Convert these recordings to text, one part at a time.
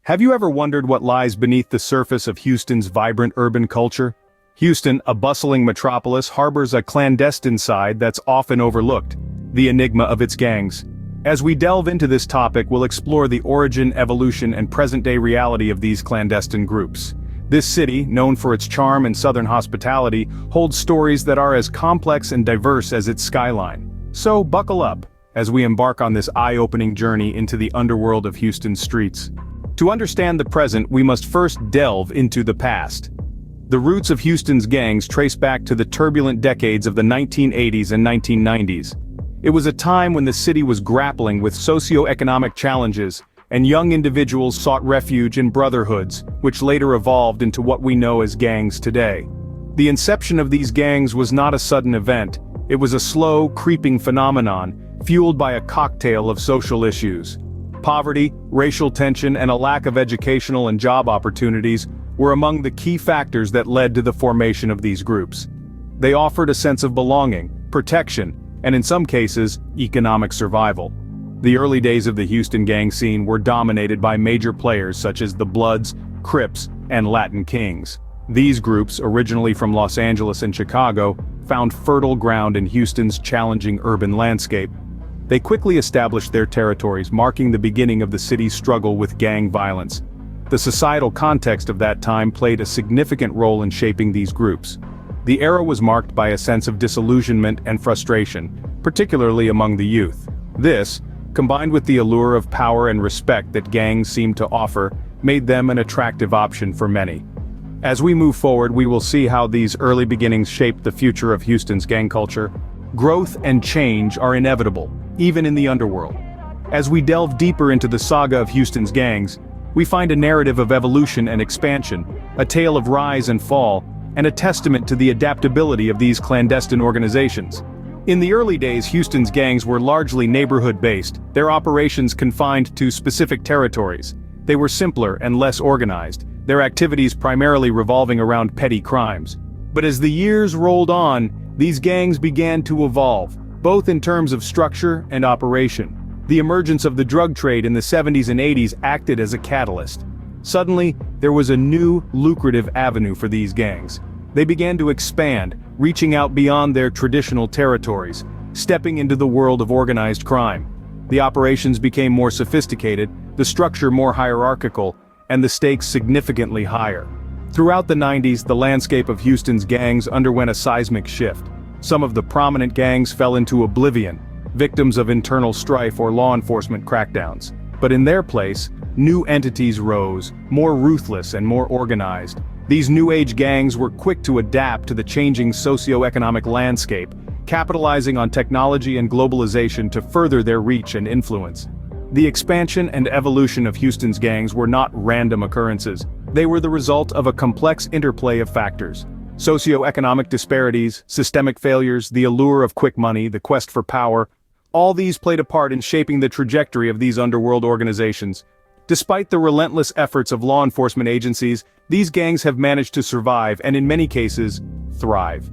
Have you ever wondered what lies beneath the surface of Houston's vibrant urban culture? Houston, a bustling metropolis, harbors a clandestine side that's often overlooked: the enigma of its gangs. As we delve into this topic, we'll explore the origin, evolution, and present-day reality of these clandestine groups. This city, known for its charm and southern hospitality, holds stories that are as complex and diverse as its skyline. So buckle up as we embark on this eye-opening journey into the underworld of Houston's streets. To understand the present, we must first delve into the past. The roots of Houston's gangs trace back to the turbulent decades of the 1980s and 1990s. It was a time when the city was grappling with socio-economic challenges, and young individuals sought refuge in brotherhoods, which later evolved into what we know as gangs today. The inception of these gangs was not a sudden event. It was a slow, creeping phenomenon, fueled by a cocktail of social issues. Poverty, racial tension, and a lack of educational and job opportunities were among the key factors that led to the formation of these groups. They offered a sense of belonging, protection, and in some cases, economic survival. The early days of the Houston gang scene were dominated by major players such as the Bloods, Crips, and Latin Kings. These groups, originally from Los Angeles and Chicago, found fertile ground in Houston's challenging urban landscape. They quickly established their territories, marking the beginning of the city's struggle with gang violence. The societal context of that time played a significant role in shaping these groups. The era was marked by a sense of disillusionment and frustration, particularly among the youth. This, combined with the allure of power and respect that gangs seemed to offer, made them an attractive option for many. As we move forward, we will see how these early beginnings shaped the future of Houston's gang culture. Growth and change are inevitable, even in the underworld. As we delve deeper into the saga of Houston's gangs, we find a narrative of evolution and expansion, a tale of rise and fall, and a testament to the adaptability of these clandestine organizations. In the early days, Houston's gangs were largely neighborhood-based, their operations confined to specific territories. They were simpler and less organized, their activities primarily revolving around petty crimes. But as the years rolled on, these gangs began to evolve, both in terms of structure and operation. The emergence of the drug trade in the 70s and 80s acted as a catalyst. Suddenly, there was a new, lucrative avenue for these gangs. They began to expand, reaching out beyond their traditional territories, stepping into the world of organized crime. The operations became more sophisticated, the structure more hierarchical, and the stakes significantly higher. Throughout the 90s, the landscape of Houston's gangs underwent a seismic shift. Some of the prominent gangs fell into oblivion, victims of internal strife or law enforcement crackdowns. But in their place, new entities rose, more ruthless and more organized. These new age gangs were quick to adapt to the changing socio-economic landscape, capitalizing on technology and globalization to further their reach and influence. The expansion and evolution of Houston's gangs were not random occurrences. They were the result of a complex interplay of factors. Socio-economic disparities, systemic failures, the allure of quick money, the quest for power, all these played a part in shaping the trajectory of these underworld organizations. Despite the relentless efforts of law enforcement agencies, these gangs have managed to survive and in many cases, thrive.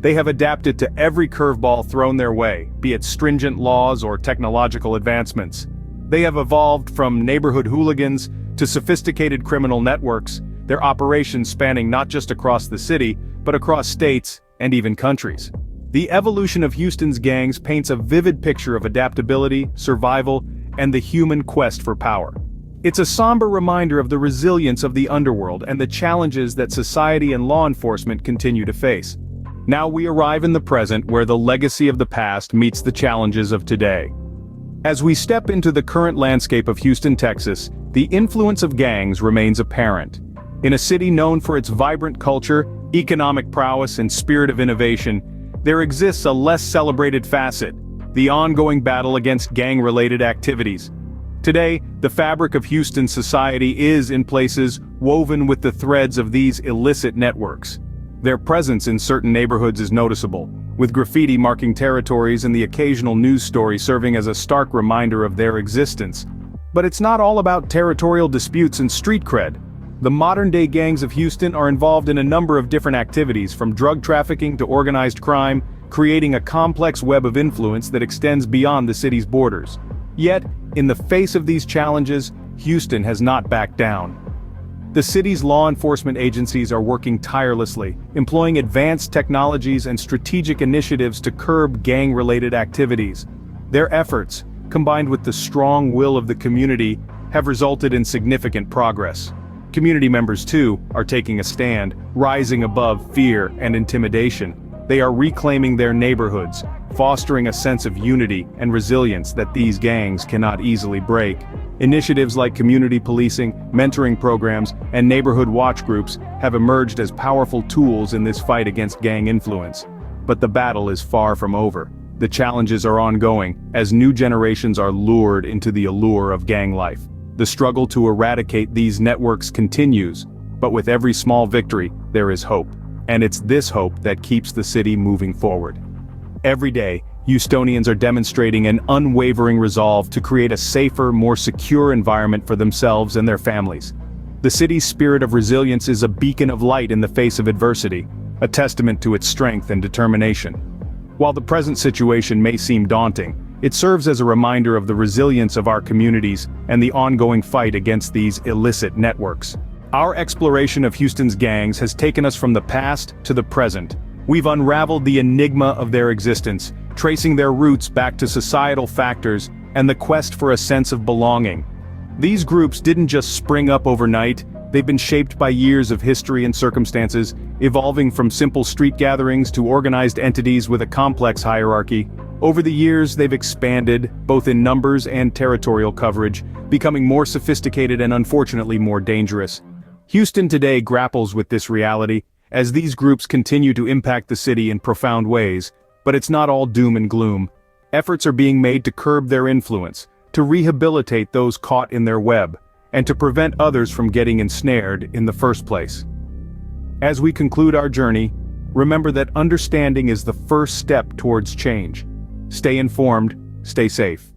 They have adapted to every curveball thrown their way, be it stringent laws or technological advancements. They have evolved from neighborhood hooligans to sophisticated criminal networks, their operations spanning not just across the city, but across states and even countries. The evolution of Houston's gangs paints a vivid picture of adaptability, survival, and the human quest for power. It's a somber reminder of the resilience of the underworld and the challenges that society and law enforcement continue to face. Now we arrive in the present, where the legacy of the past meets the challenges of today. As we step into the current landscape of Houston, Texas, the influence of gangs remains apparent. In a city known for its vibrant culture, economic prowess, and spirit of innovation, there exists a less celebrated facet: the ongoing battle against gang-related activities. Today, the fabric of Houston society is, in places, woven with the threads of these illicit networks. Their presence in certain neighborhoods is noticeable, with graffiti marking territories and the occasional news story serving as a stark reminder of their existence. But it's not all about territorial disputes and street cred. The modern-day gangs of Houston are involved in a number of different activities, from drug trafficking to organized crime, creating a complex web of influence that extends beyond the city's borders. Yet, in the face of these challenges, Houston has not backed down. The city's law enforcement agencies are working tirelessly, employing advanced technologies and strategic initiatives to curb gang-related activities. Their efforts, combined with the strong will of the community, have resulted in significant progress. Community members, too, are taking a stand, rising above fear and intimidation. They are reclaiming their neighborhoods, fostering a sense of unity and resilience that these gangs cannot easily break. Initiatives like community policing, mentoring programs, and neighborhood watch groups have emerged as powerful tools in this fight against gang influence. But the battle is far from over. The challenges are ongoing, as new generations are lured into the allure of gang life. The struggle to eradicate these networks continues, but with every small victory, there is hope. And it's this hope that keeps the city moving forward. Every day, Houstonians are demonstrating an unwavering resolve to create a safer, more secure environment for themselves and their families. The city's spirit of resilience is a beacon of light in the face of adversity, a testament to its strength and determination. While the present situation may seem daunting, it serves as a reminder of the resilience of our communities and the ongoing fight against these illicit networks. Our exploration of Houston's gangs has taken us from the past to the present. We've unraveled the enigma of their existence, tracing their roots back to societal factors and the quest for a sense of belonging. These groups didn't just spring up overnight, they've been shaped by years of history and circumstances, evolving from simple street gatherings to organized entities with a complex hierarchy. Over the years, they've expanded, both in numbers and territorial coverage, becoming more sophisticated and unfortunately more dangerous. Houston today grapples with this reality, as these groups continue to impact the city in profound ways, but it's not all doom and gloom. Efforts are being made to curb their influence, to rehabilitate those caught in their web, and to prevent others from getting ensnared in the first place. As we conclude our journey, remember that understanding is the first step towards change. Stay informed, stay safe.